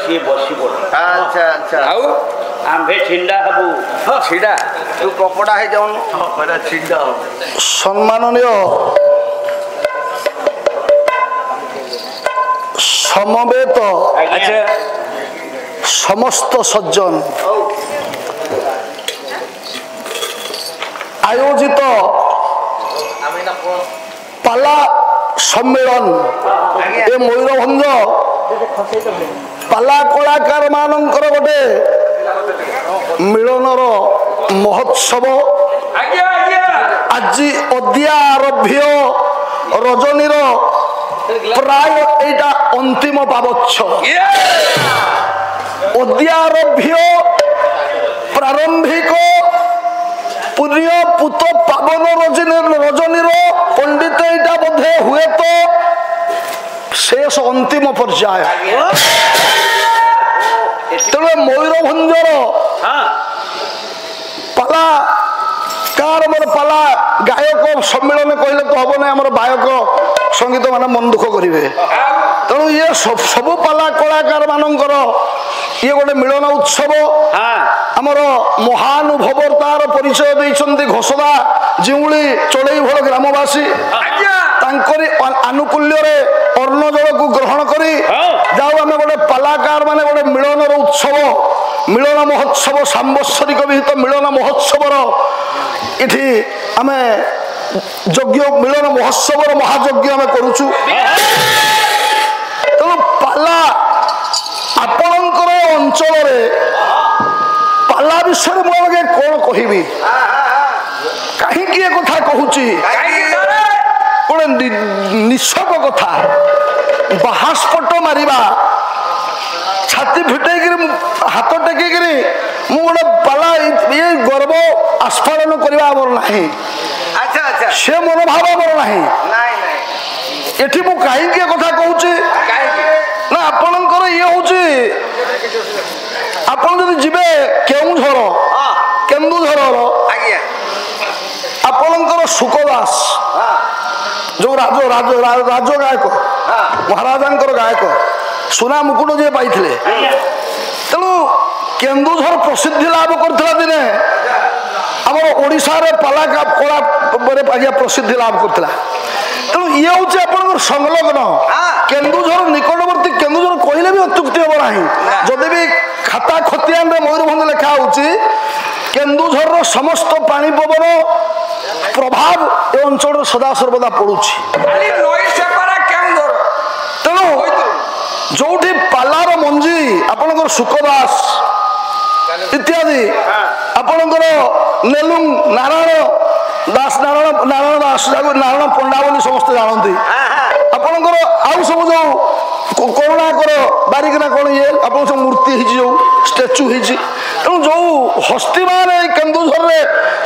सी बसी पड़। अच्छा अच्छा आउ आंबे छिंडा हबु छिड़ा तू कपड़ा है जाऊन परा छिंडा हो सम्माननीय समवेत अच्छा समस्त सज्जन आयोजित पाला सम्मेलन ए मयूरभंज पाला कलाकार मानकर गोटे मिलनर महोत्सव आज अद्या आरभ्य रजनीर प्राय एटा अंतिम पावच्छ अद्या आरभ्य प्रारंभिक पुण्य पुत पावन रजनीर पंडित एटा बोधे हुए तो शेष अंतिम पर्याय तेरे मयूरभंजर पाला कार मोर पाला गायक सम्मेलन कहले तो हम ना गायक संगीत मान मन दुख करेंगे तेणु ये सब पाला कलाकार मानकर ये गोटे मिलन उत्सव आमर महानुभव तार परिचय देइछन्ति घोषदा जिउली चढ़ई भल ग्रामवासी आनुकूल्य अर्ण जल को ग्रहण करी जाऊ आम गोटे पालाकार माने गोटे मिलनर उत्सव मिलन महोत्सव सांबत्सरिक विहित मिलन महोत्सव इठी आमे यज्ञ मिलन महोत्सव महायज्ञ आम करुचु तेणु पाला आपणकर अंचल पाला विषय मुझे कौन कहबी कहीं कथा कहूची गोटे निशक कथा बाहास्पट मारिबा छाती फिटेक हाथ टेक गोटे पाला ये गर्व आस्फालन करवा मोर ना से मनोभाव मोर ना एठी मु कहीं कथा कहूची ना आपणकर ये हूँ आपन जब जीवे केउझर केन्दुझर आपणकर सुकदास जो राज राज राज गायक महाराजा गायक सुना मुकुट जी पाई तेणु केन्दुझर प्रसिद्धि लाभ करथिला दिने आमर ओडिशा रे पाला कला प्रसिद्धि लाभ करथिला तेणु ये हूँ आपंकर संलग्न केन्दुझर निकटवर्ती केन्दुझर कहले भी अत्युक्ति हम ना जदि भी खाता खतियान मयूरभंज लिखा होची केन्दुझर समस्त पानी पवन प्रभाव ए अंचल सदा सर्वदा पड़ुछि तेणु जो पालार मंजी आपणकर सुकदास इत्यादि आपणकर नेलुंग नारायण दास नारायण दास नारायण पंडा बोली समस्ते जानती आपणकर आउ सब जो करुणाकर बारिकना कौन ये आप सब मूर्ति जो स्टाच्यू तेणु जो हस्ती मान केन्दुझर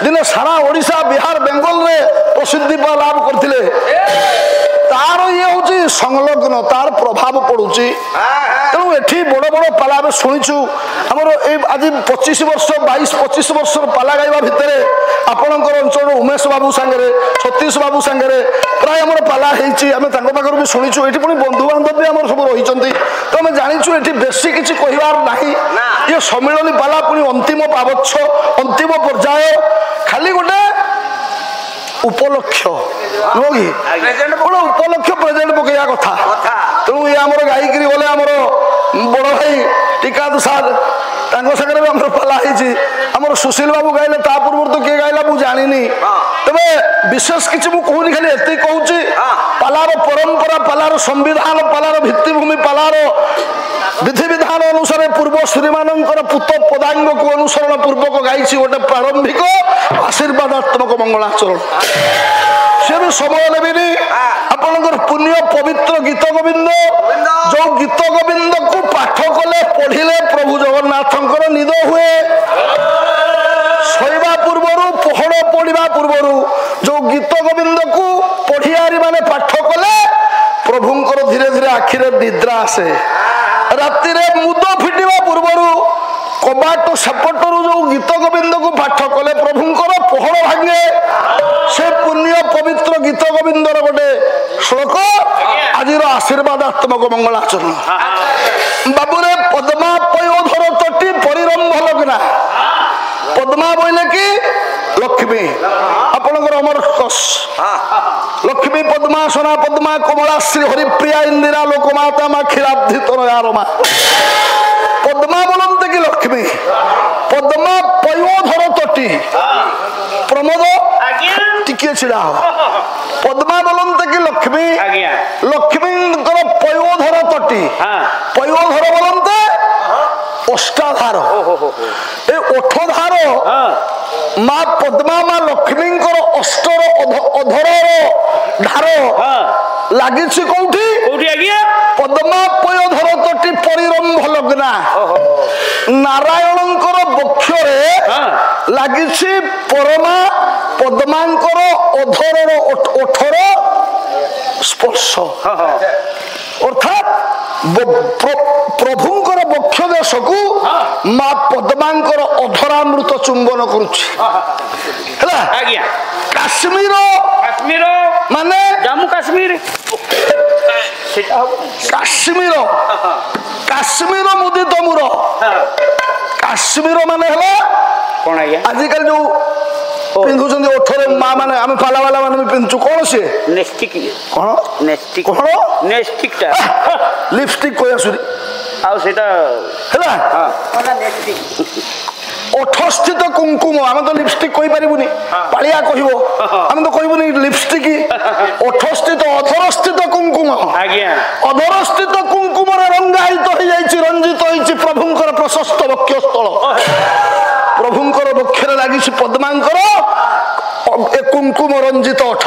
दिने सारा ओडिशा बिहार बेंगल रे प्रसिद्धि लाभ करते तार ये हूँ संलग्न तार प्रभाव पड़ुची तेणु एठी बड़ बड़ पाला शुणुचु आमर आज 25 वर्ष 22-25 वर्ष पाला गाइबा भितर आपणकर अंचल उमेश बाबू सांगे सतीश बाबू सांगे प्राय आम पाला होमें पाखर भी शुणुचु ये पुणी बंधु बांधव भी आम सब रही तो आम जाचु ये बेसी किसी कहबार ना ये सम्मिलनी पाला पुणी अंतिम पावच्छ अंतिम पर्याय खाली गोटे उपलक्ष नुह कि गोटे उपलक्ष प्रेजेंट पकड़ा कथा तेणु ये आम गायिकी गले आमर बड़ भाई टीका सार सागर भी आम पाला आमर सुशील बाबू गाइले ता पूर्व तो किए गाइला मुझे जानी तेरे विशेष किसी मुझे कहूनी खाली एति कहूँ पालार परंपरा पालार संविधान पालार भित्तिभूमि पालार विधि विधान अनुसार पूर्व श्री मानकर पुत पदांग को अनुसरण पूर्वक गाई गोटे प्रारंभिक आशीर्वादात्मक मंगलाचरण से भी समय लेविनी आपणकर पुण्य पवित्र गीत गोविंद जो गीत गोविंद को पाठ कले पढ़िले प्रभु जगन्नाथंकर निद हुए शोवा पूर्व पहड़ पड़ा पूर्व जो गीत गोविंद को पढ़ियारी माने पाठ कले प्रभुंकर धीरे धीरे आखिरे निद्रा आसे राति मुद फिटा पूर्व कबाट सेपटर जो गीत गोविंद को पाठ कले प्रभुंकर पहड़ भांगे से पुण्य पवित्र गीत गोविंदर गोटे श्लोक आज आशीर्वादात्मक मंगलाचरण বাবুরে পদ্মা পয়োধর তটি পরিরম্ভ লগ্না পদ্মা বইলে কি লক্ষ্মী আপনার অমর কস লক্ষ্মী পদ্মা সোনা পদ্মা কমলা শ্রী হরিপ্রিয়া ইন্দিরা লোকমাতা মা ক্ষীরাব্ধি তনয়ারমা পদ্মা বলতে কি লক্ষ্মী পদ্মা পয়োধর তটি প্রমোদ টিকিয়ে ছিড়া হ পদ্মা বলতে কি লক্ষ্মী লক্ষ্মীঙ্কর পয়োধর তটি পয়োধর বলতে অষ্টাধার এই ওঠধার মা পদ্মা মা লক্ষ্মীঙ্কর অষ্টর অধরর ধার লাগিছি কোউঠি পদ্মা পয়োধর তটি পরিরম্ভ লগ্না নারায়ণঙ্কর বক্ষরে লাগিছি পরমা পদ্মাঙ্কর অধরর ওঠর স্পর্শ অর্থাৎ প্রভুঙ্কর বক্ষ দেশকু মা পদ্মাঙ্কর অধরামৃত চুম্বন করুছি ହେଲା কাশ্মীর মানে জাম্মু কাশ্মীর কাশ্মীর কাশ্মীর মুদিত মূর কাশ্মীর মানে হল কোন আজ্ঞା আজকাল যে পিন্ধুଛନ୍ତି ওঠরে মা মানে আমি ପାଲାବାଲା ମାନେ ବି ପିନ୍ଧୁଛୁ କଣ ସେ ନେଷ୍ଟିକ କଣ ନେଷ୍ଟିକ କଣ ନେଷ୍ଟିକଟା লিপস্টিক কই আসুরি ଆଉ ସେଟା ହେଲା ওঠস্থিত কুঙ্কুম আমি তো লিপস্টিক কই পারিবুনি পালিয়া কহিব আমি তো কইবুনি লিপস্টিক ওঠস্থিত অধরস্থিত কুঙ্কুম আজ্ঞা অধরস্থিত কুঙ্কুমরে রঙ্গায়িত হয়ে যাইছি রঞ্জিত হয়েছি প্রভুঙ্কর প্রশস্ত বক্ষস্থল প্রভুঙ্কর বক্ষরে লাগিছি পদ্মাঙ্কর কুঙ্কুম রঞ্জিত ওঠ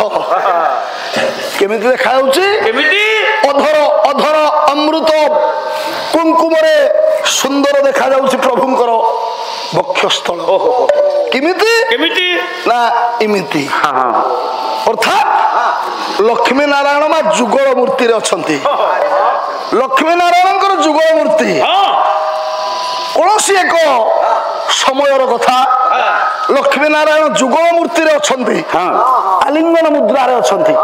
কেমিতি দেখা যাଉଛି କେମିତି অধর অধর অমৃত কুঙ্কুমরে সুন্দর দেখা যাଉଛି প্রভুঙ্কর বক্ষস্থল কেমিতি କେମିତି না ইমিতি ହଁ ହଁ অর্থাৎ লক্ষ্মী নারায়ণ মা যুগল মূর্তিরে অଛନ୍ତି লক্ষ্মী নারায়ণଙ୍କର যুগল মূর্তি ହଁ কৌশি এক সময়ের কথা লক্ষ্মী নারায়ণ যুগল মূর্তিরে অଛନ୍ତି আলিঙ্গন মুদ্রারে অଛନ୍ତି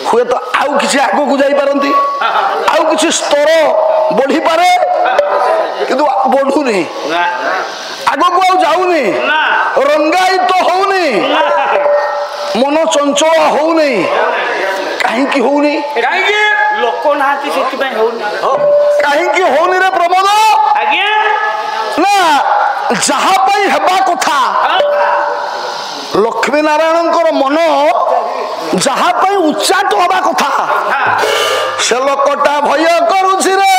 হুয়েত আউ কিছু আগুক যাই পারନ୍ତି আউ কিছু স্তর বঢ়ি পারে কিন্তু বঢ়ুনি আগুক আউ যাউনি রঙ্গায়িত হউনি মন চঞ্চল হউনি কাহিঁকি হউনি କାହିଁକି ଲୋକ ନାହାନ୍ତି ସେଥିପାଇଁ ହଉନି কাহিঁকি হউনি রে প্রমোদ ଆଜ୍ଞା না যাহা পাই হেবা কথা লক্ষ্মী নারায়ণଙ୍କର মন যাহা পাই উচ্চাট হবা কথা সে লোকটা ভয় করুছি রে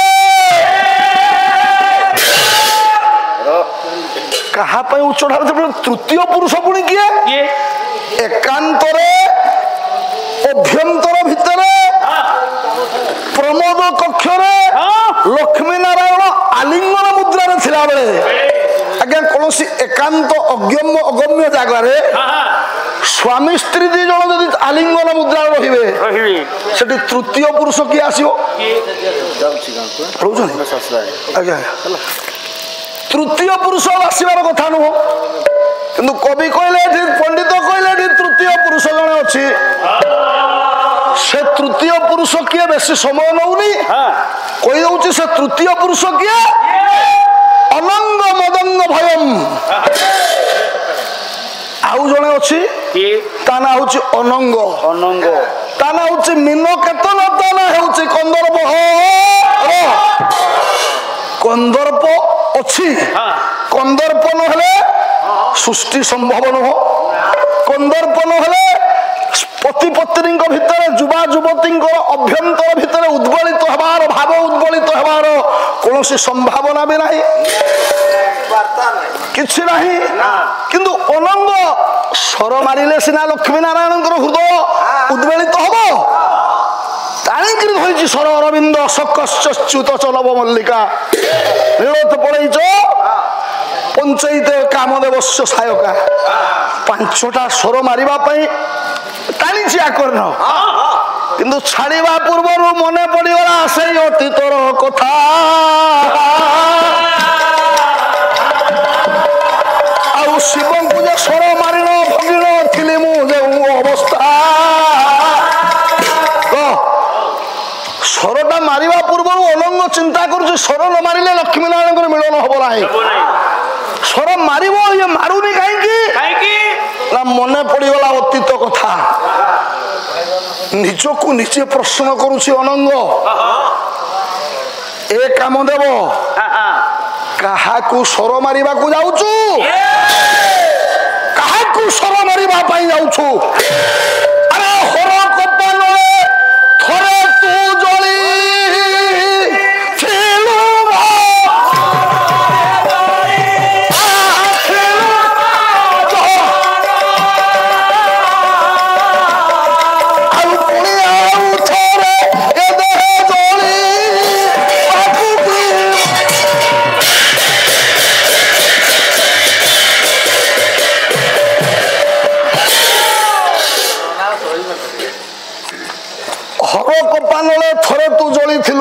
কাহা পাই উচ্চাট হবে তৃতীয় পুরুষ পুଣି কিଏ କିଏ একান্তরে অভ্যন্তর ভিতরে প্রমোদ কক্ষরে লক্ষ্মী নারায়ণ আলিঙ্গন মুদ্রারে ଥିଲା ବେଳେ আজ্ঞা কৌশি একান্ত অগম্য অগম্য জায়গায় স্বামী স্ত্রী দুই জন যদি আলিঙ্গন মুদ্রা রহিবে সেটি তৃতীয় পুরুষ কি আসিব আজ্ঞা তৃতীয় পুরুষ আসিবার কথা নুহ কিন্তু কবি কহিলে এটি পণ্ডিত কহিলে এটি তৃতীয় পুরুষ জনে অছি সে তৃতীয় পুরুষ কিଏ বেশি সময় নউনি কই দউছি সে তৃতীয় পুরুষ কিଏ ଅନଙ୍ଗ ମଦଙ୍ଗ ଭୟମ୍ ଆଉ ଜଣେ ଅଛି ତା ନାଁ ହଉଛି ଅନଙ୍ଗ ଅନଙ୍ଗ ତା ନାଁ ହଉଛି ମୀନ କେତନ ତା ନାଁ ହେଉଛି କନ୍ଦର୍ପ କନ୍ଦର୍ପ ଅଛି କନ୍ଦର୍ପ ନହେଲେ ସୃଷ୍ଟି ସମ୍ଭବ ନୁହଁ କନ୍ଦର୍ପ ନହେଲେ ପତି ପତ୍ନୀଙ୍କ ଭିତରେ ଯୁବା ଯୁବତୀଙ୍କର ଅଭ୍ୟନ୍ତର ଭିତରେ ଉଦ୍ବେଳିତ ହେବାର ଭାବ ଉଦ୍ବେଳିତ ହେବାର କୌଣସି ସମ୍ଭାବନା ବି ନାହିଁ କିଛି ନାହିଁ କିନ୍ତୁ ଅନଙ୍ଗ ସ୍ୱର ମାରିଲେ ସିନା ଲକ୍ଷ୍ମୀ ନାରାୟଣଙ୍କର ହୃଦୟ ଉଦ୍ବେଳିତ ହବ টাଣିକିରି ଧରିଛି ସ୍ୱର ଅରବିନ୍ଦ ସକଶ୍ଚ୍ୟୁତ ଚଲବ ମଲ୍ଲିକା ନୀଳତ ପଳେଇଛ ପଞ୍ଚଇତେ କାମଦେବସ୍ୟ ସାୟକା ପାଞ୍ଚଟା ସ୍ୱର ମାରିବା ପାଇଁ টানিছি আকর্ণ কিন্তু ছাড়িবা পূর্বরু মনে পড়িগলা সেই অতীতর কথা আউ শিবঙ্কু যে স্বর মারিল ভগিল থিলি মু যে অবস্থা স্বরটা ସରଟା ମାରିବା ପୂର୍ବରୁ ଅନଙ୍ଗ ଚିନ୍ତା କରୁଛି ସର ନ ମାରିଲେ ଲକ୍ଷ୍ମୀ ନାରାୟଣଙ୍କର ମିଳନ ହବ ନାହିଁ। ସର ମାରିବ ଇଏ ମାରୁନି କାହିଁକି ନା ମନେ ପଡିଗଲା ଅତୀତ କଥା। ନିଜକୁ ନିଜେ ପ୍ରଶ୍ନ କରୁଛି ଅନଙ୍ଗ ଏ କାମ ଦେବ କାହାକୁ ସର ମାରିବାକୁ ଯାଉଛୁ? କାହାକୁ ସର ମାରିବା ପାଇଁ ଯାଉଛୁ? ଆରେ ହର କପାଳରେ ଥରେ ତୁ ଜଳି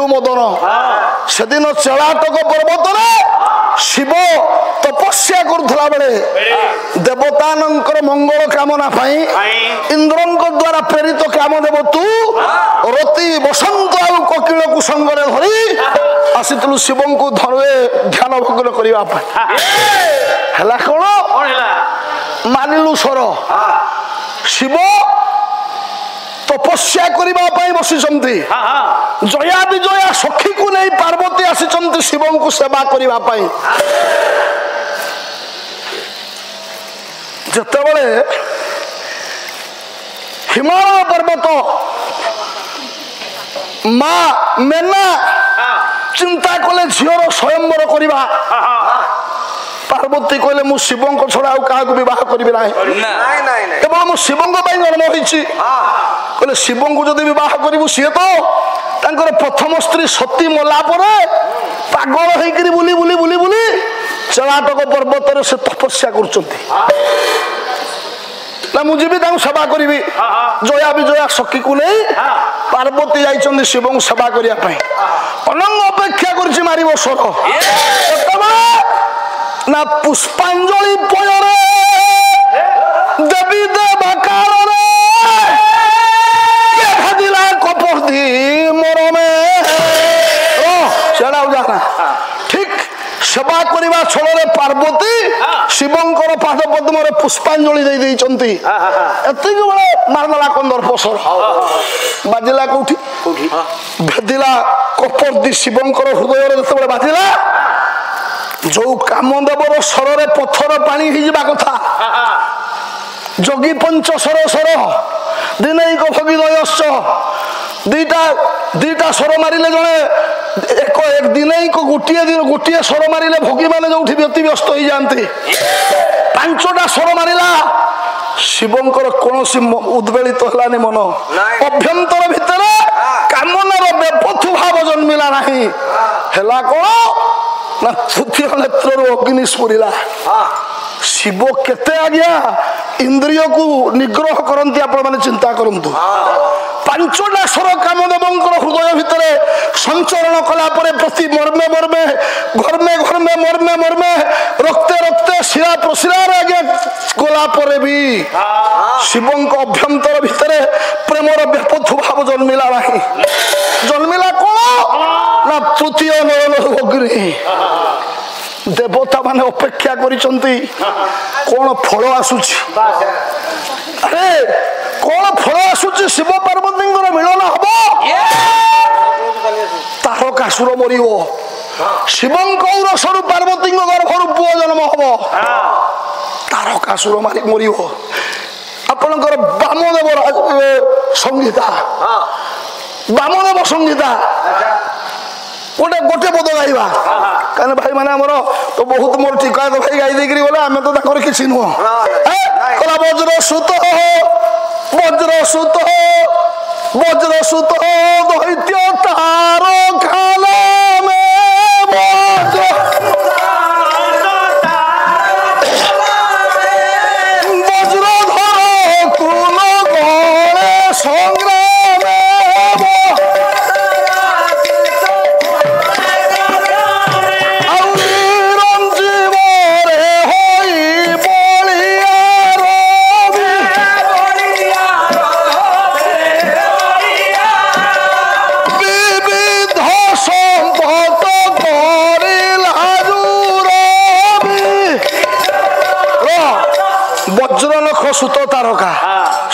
ମଦନ ସେଦିନ ଚେଳାଟକ ପର୍ବତରେ ଶିବ ତପସ୍ୟା କରୁଥିଲା ବେଳେ ଦେବତାଙ୍କର ମଙ୍ଗଳ କାମନା ପାଇଁ ଇନ୍ଦ୍ରଙ୍କ ଦ୍ୱାରା ପ୍ରେରିତ କାମ ଦେବ ତୁ ରତି ବସନ୍ତ ଆଉ କୋକିଳକୁ ସଙ୍ଗରେ ଧରି ଆସିଥିଲୁ ଶିବଙ୍କୁ ଧ୍ୟାନ ଭଗ୍ନ କରିବା ପାଇଁ। ହେଲା କଣ? ମାନିଲୁ ସର। ଶିବ ତପସ୍ୟା କରିବା ପାଇଁ ବସିଛନ୍ତି। ଜୟା ବିଜୟା ସଖୀକୁ ନେଇ ପାର୍ବତୀ ଆସିଛନ୍ତି ଶିବଙ୍କୁ ସେବା କରିବା ପାଇଁ। ଯେତେବେଳେ ହିମାଳୟ ପର୍ବତ ମା ମେନା ଚିନ୍ତା କଲେ ଝିଅର ସ୍ୱୟଂବର କରିବା। ପାର୍ବତୀ କହିଲେ ମୁଁ ଶିବଙ୍କ ଛଡା ଆଉ କାହାକୁ ବିବାହ କରିବି ନାହିଁ, କେବଳ ମୁଁ ଶିବଙ୍କ ପାଇଁ ଜନ୍ମ ହୋଇଛି। କହିଲେ ଶିବଙ୍କୁ ଯଦି ବିବାହ କରିବୁ ସିଏ ତ ତାଙ୍କର ପ୍ରଥମ ସ୍ତ୍ରୀ ସତୀ ମଲା ପରେ ପାଗଳ ହେଇକରି ବୁଲି ବୁଲି ବୁଲି ବୁଲି ଚେଳାଟକ ପର୍ବତରେ ସେ ତପସ୍ୟା କରୁଛନ୍ତି। ନା ମୁଁ ଯିବି ତାଙ୍କୁ ସେବା କରିବି। ଜୟା ବିଜୟା ସଖୀକୁ ନେଇ ପାର୍ବତୀ ଯାଇଛନ୍ତି ଶିବଙ୍କୁ ସେବା କରିବା ପାଇଁ। ଅନଙ୍ଗ ଅପେକ୍ଷା କରିଛି ମାରିବ ସ୍ୱର। ନା ପୁଷ୍ପାଞ୍ଜଳି ପୟରେ ଦେବୀ ଦେବାକାରରେ ଭାଦିଲା କପର୍ଦ୍ଦି ମରମେ ସେଟା ଯାହା ଠିକ ସେବା କରିବା ଛଳରେ ପାର୍ବତୀ ଶିବଙ୍କର ପାଦ ପଦ୍ମରେ ପୁଷ୍ପାଞ୍ଜଳି ଦେଇ ଦେଇଛନ୍ତି। ଏତିକି ବେଳେ ମାରିଦେଲା କନ୍ଦର୍ପ ସ୍ୱର। ବାଜିଲା କୋଉଠି? ଭେଦିଲା କପର୍ଦ୍ଦି ଶିବଙ୍କର ହୃଦୟରେ ଯେତେବେଳେ ବାଜିଲା, ଯୋଉ କାମଦେବର ସ୍ୱରରେ ପଥର ପାଣି ହେଇଯିବା କଥା। ଯୋଗୀ ପଞ୍ଚ ସର ସର ଦିନୈକ ଭଗିଦୟଶ୍ଚ, ଦିଟା ସ୍ୱର ମାରିଲେ ଜଣେ ଏକ ଦିନୈକ ଗୋଟିଏ ସ୍ୱର ମାରିଲେ ଭୋଗୀ ମାନେ ଯୋଉଠି ବ୍ୟତିବ୍ୟସ୍ତ ହେଇଯାଆନ୍ତି। ପାଞ୍ଚଟା ସ୍ୱର ମାରିଲା, ଶିବଙ୍କର କୌଣସି ଉଦ୍ବେଳିତ ହେଲାନି ମନ। ଅଭ୍ୟନ୍ତର ଭିତରେ କାମନାର ବେପଥୁ ଭାବ ଜନ୍ମିଲା ନାହିଁ। ହେଲା କଣ ନା ତୃତୀୟ ନେତ୍ରରୁ ଅଗ୍ନି ସ୍ଫୁରିଲା। ଶିବ କେତେ ଆଜ୍ଞା ଇନ୍ଦ୍ରିୟକୁ ନିଗ୍ରହ କରନ୍ତି ଆପଣ ମାନେ ଚିନ୍ତା କରନ୍ତୁ। ପାଞ୍ଚଟା ସ୍ୱର କାମଦେବଙ୍କର ହୃଦୟ ଭିତରେ ସଞ୍ଚରଣ କଲା ପରେ ପ୍ରତି ମର୍ମେ ମର୍ମେ ଘର୍ମେ ଘର୍ମେ ମର୍ମେ ମର୍ମେ ରକ୍ତେ ରକ୍ତେ ଶିରା ପ୍ରଶିରାରେ ଆଜ୍ଞା ଗଲା ପରେ ବି ଶିବଙ୍କ ଅଭ୍ୟନ୍ତର ଭିତରେ ପ୍ରେମର ବେପଥୁ ଭାବ ଜନ୍ମିଲା ନାହିଁ। ଜନ୍ମିଲା କଣ ନା ତୃତୀୟ ନୟନରୁ ଅଗ୍ନି। ଦେବତା ମାନେ ଅପେକ୍ଷା କରିଛନ୍ତି କଣ ଫଳ ଆସୁଛି। ଆରେ କଣ ଫଳ ଆସୁଛି? ଶିବ ପାର୍ବତୀଙ୍କର ମିଳନ ହବ। ତାରକାସୁର ମରିବ। ଶିବଙ୍କ ଔରସରୁ ପାର୍ବତୀଙ୍କ ଗର୍ଭରୁ ପୁଅ ଜନ୍ମ ହବ। ତାରକାସୁର ମରିବ। ଆପଣଙ୍କର ବାମଦେବ ସଂହିତା, ବାମଦେବ ସଂହିତା ଗୋଟେ ପଦ ଗାଇବା। କାରଣ ଭାଇ ମାନେ ଆମର ତ ବହୁତ ମୋର ଠିକାୟତ ଭାଇ ଗାଇ ଦେଇକରି ଗଲେ, ଆମେ ତ ତାଙ୍କର କିଛି ନୁହଁ। ବଜ୍ର ସୁତ ବଜ୍ର ସୁତ ବଜ୍ର ସୁତ ଦୈତ୍ୟ ତାର ଖାଲ ବଜ୍ରଧର କୁଲ ଗଳେ ସଂଗ୍ରାମ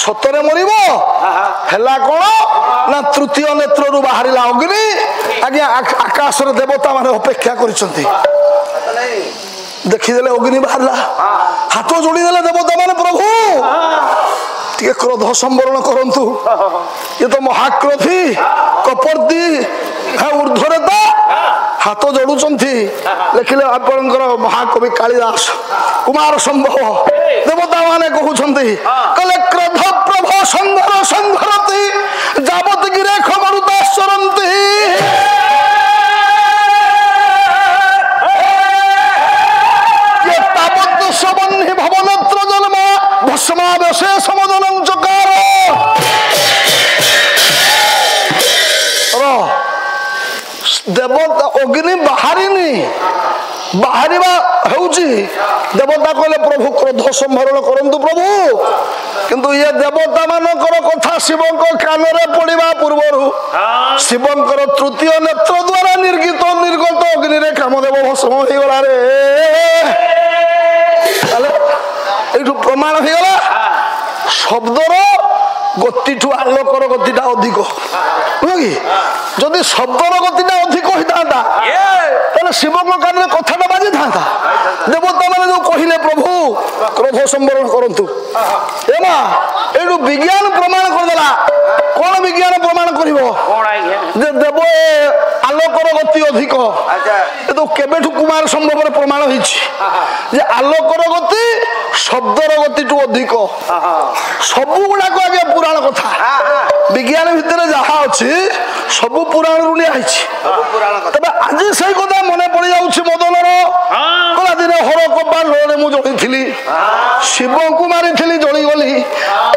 ସତରେ ମରିବ। ହେଲା କଣ ନା ତୃତୀୟ ନେତ୍ରରୁ ବାହାରିଲା ଅଗ୍ନି। ଆଜ୍ଞା ଆକାଶର ଦେବତା ମାନେ ଅପେକ୍ଷା କରିଛନ୍ତି। ଦେଖିଦେଲେ ଅଗ୍ନି ବାହାରିଲା, ହାତ ଯୋଡ଼ିଦେଲେ ଦେବତା ମାନେ ପ୍ରଭୁ ଟିକେ କ୍ରୋଧ ସମ୍ବରଣ କରନ୍ତୁ। ଇଏ ତ ମହାକ୍ରୋଧୀ କପର୍ଦ୍ଦୀ ଉର୍ଦ୍ଧ୍ୱରେ ତ ହାତ ଯୋଡୁଛନ୍ତି। ଲେଖିଲେ ଆପଣଙ୍କର ମହାକବି କାଳିଦାସ, କୁମାର ସମ୍ଭବ। ଦେବତା ମାନେ କହୁଛନ୍ତି କହିଲେ କ୍ରୋଧ ପ୍ରଭ ସଂଘର ସଂଘରତି ଯାବତ ଗିରେ ଖବରୁତାଶ୍ଚରନ୍ତି। ସବହ୍ନି ଭବନତ୍ର ଜନ୍ମ ଭସ୍ମାବେଶେ ସମଦନଂ ଚକାର। ଦେବତା ଅଗ୍ନି ବାହାରିନି, ବାହାରିବା ହେଉଛି। ଦେବତା କହିଲେ ପ୍ରଭୁ କ୍ରୋଧ ସମ୍ବରଣ କରନ୍ତୁ ପ୍ରଭୁ। କିନ୍ତୁ ଇଏ ଦେବତା ମାନଙ୍କର କଥା ଶିବଙ୍କ କାନରେ ପଡିବା ପୂର୍ବରୁ ଶିବଙ୍କର ତୃତୀୟ ନେତ୍ର ଦ୍ଵାରା ନିର୍ଗତ ଅଗ୍ନିରେ କାମଦେବ ଭସ୍ମ ହେଇଗଲା ରେ। এইটু প্রমাণ হয়ে গেল শব্দর গতিঠু আলোকর গতিটা অধিক। বুঝল কি? যদি শব্দর গতিটা অধিক হইতা তাহলে শিবଙ୍କ কানে কথাটা বাজি থাকা। দেবতা মানে যে কহিলে প্রভু ক্রোধ সম্বরণ করন্তু, এমা এইটু বিজ্ঞান প্রমাণ করেদেলা। কোন বিজ্ঞান প্রমাণ করিব যে দেব আলোকর গতি অধিক? কিন্তু কেবেঠু কুমার সম্ভবরে প্রমাণ হয়েছে যে আলোকর গতি শব্দর গতিঠু অধিক। সবু গুড়াক আগে পুরাণ কথা, বিজ্ঞান ভিতরে যাহা অছি সবু পুরাণরু নিয়া হয়েছে। তবে আজি সেই কথা মনে পড়ি যাচ্ছে মদনর। কলা দিনে হর কপাল লোরে মু জড়িলি, শিবଙ୍କୁ মারিলি জড়িগলি,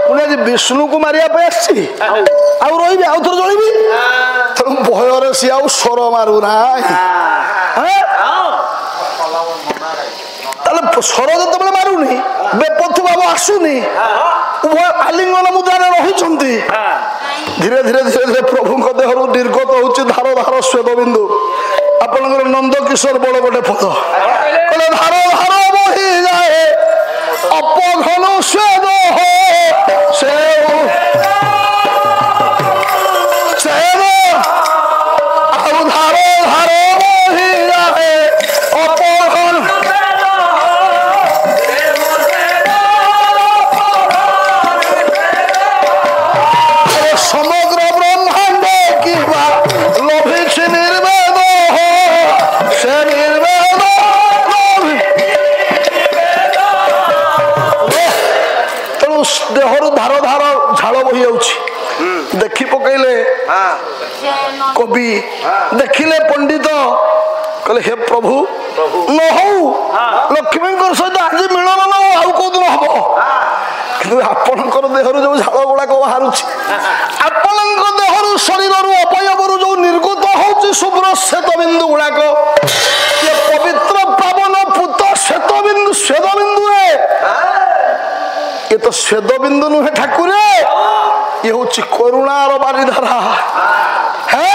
পুଣି আজ বিষ্ণুକୁ মারিয়া পাই আসছি। ଆଉ ରହିବି ଆଉ ଥରେ ଜଳିବି। ତେଣୁ ଭୟରେ ସିଏ ଆଉ ସ୍ୱର ମାରୁନାହିଁ। ତାହେଲେ ସ୍ୱର ଯେତେବେଳେ ମାରୁନି, ବେପଥୁ ଭାବ ଆସୁନି, ଉଭୟ ଆଲିଙ୍ଗନ ମୁଦ୍ରାରେ ରହିଛନ୍ତି। ଧୀରେ ଧୀରେ ଧୀରେ ଧୀରେ ପ୍ରଭୁଙ୍କ ଦେହରୁ ନିର୍ଗତ ହଉଛି ଧାର ଧାର ସ୍ୱେଦ ବିନ୍ଦୁ। ଆପଣଙ୍କର ନନ୍ଦ କିଶୋର ବଳ ଗୋଟେ ପଦ କହିଲେ ଧାର ଧାର ବହି ଯାଏ ଅପଘନ ସ୍ୱେଦ ସେ ଆଉ ଧାର ଧାର ବହି ଯାଏ ଅପଘନ। সমগ্র ব্রহ্মাণ্ড কিবা লোভিছে নির্বেদ, সে নির্বেদ তেণু দেহরু ধার ধার ঝাল বহি যাଉଛି। দেখি পকাইলে কবি, দেখিলে পণ্ডিত, କହିଲେ ହେ ପ୍ରଭୁ ନ ହଉ, ଲକ୍ଷ୍ମୀଙ୍କର ସହିତ ଆଜି ମିଳନ ନ ହଉ, ଆଉ କୋଉ ଦିନ ହବ। କିନ୍ତୁ ଆପଣଙ୍କର ଦେହରୁ ଯୋଉ ଝାଳ ଗୁଡାକ ବାହାରୁଛି, ଆପଣଙ୍କ ଦେହରୁ ଶରୀରରୁ ଅବୟବରୁ ଯୋଉ ନିର୍ଗତ ହଉଛି ଶୁଭ୍ର ଶ୍ଵେତ ବିନ୍ଦୁ ଗୁଡାକ, ଏ ପବିତ୍ର ପାବନ ପୂତ ଶ୍ଵେତ ବିନ୍ଦୁ, ଶ୍ଵେତ ବିନ୍ଦୁରେ ଏ ତ ଶ୍ଵେତ ବିନ୍ଦୁ ନୁହେଁ ଠାକୁରେ, ଇଏ ହଉଛି କରୁଣାର ବାରିଧାରା। ହେ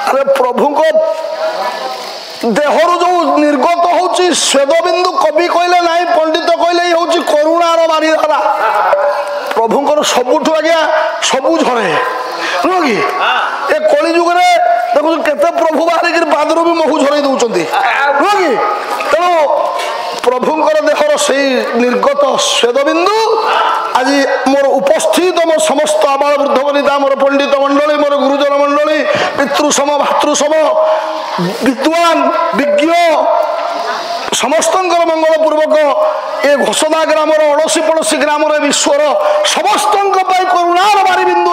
ଆରେ ପ୍ରଭୁଙ୍କ ଦେହରୁ ଯୋଉ ନିର୍ଗତ ହଉଛି ଶ୍ଵେତ ବିନ୍ଦୁ, କବି କହିଲେ ନାହିଁ, ପଣ୍ଡିତ କହିଲେ ଇଏ ହଉଛି କରୁଣାର ବାରିଧାରା। ପ୍ରଭୁଙ୍କର ସବୁଠୁ ଆଜ୍ଞା ସବୁ ଝରେ, ନୁହଁ କି? ଏ କଳି ଯୁଗରେ ଦେଖୁଛୁ କେତେ ପ୍ରଭୁ ବାହାରିକିରି ପାଦରୁ ବି ମହୁ ଝରେଇ ଦଉଛନ୍ତି, ନୁହଁ କି? ତେଣୁ ପ୍ରଭୁଙ୍କର ଦେହର ସେଇ ନିର୍ଗତ ଶ୍ଵେତ ବିନ୍ଦୁ ଆଜି ମୋର ଉପସ୍ଥିତ ମୋର ସମସ୍ତ ଆବାଳ ବୃଦ୍ଧ ବନିତା, ମୋର ପଣ୍ଡିତ ମଣ୍ଡଳୀ, ମୋର ଗୁରୁଜନ ମଣ୍ଡଳୀ, ପିତୃସମ ଭାତୃସମ ବିଦ୍ୱାନ ବିଜ୍ଞ ସମସ୍ତଙ୍କର ମଙ୍ଗଳ ପୂର୍ବକ ଏ ଘୋଷଦା ଗ୍ରାମର ଅଳସୀ ପଡ଼ୋଶୀ ଗ୍ରାମର ବିଶ୍ୱର ସମସ୍ତଙ୍କ ପାଇଁ କରୁଣାର ବାରି ବିନ୍ଦୁ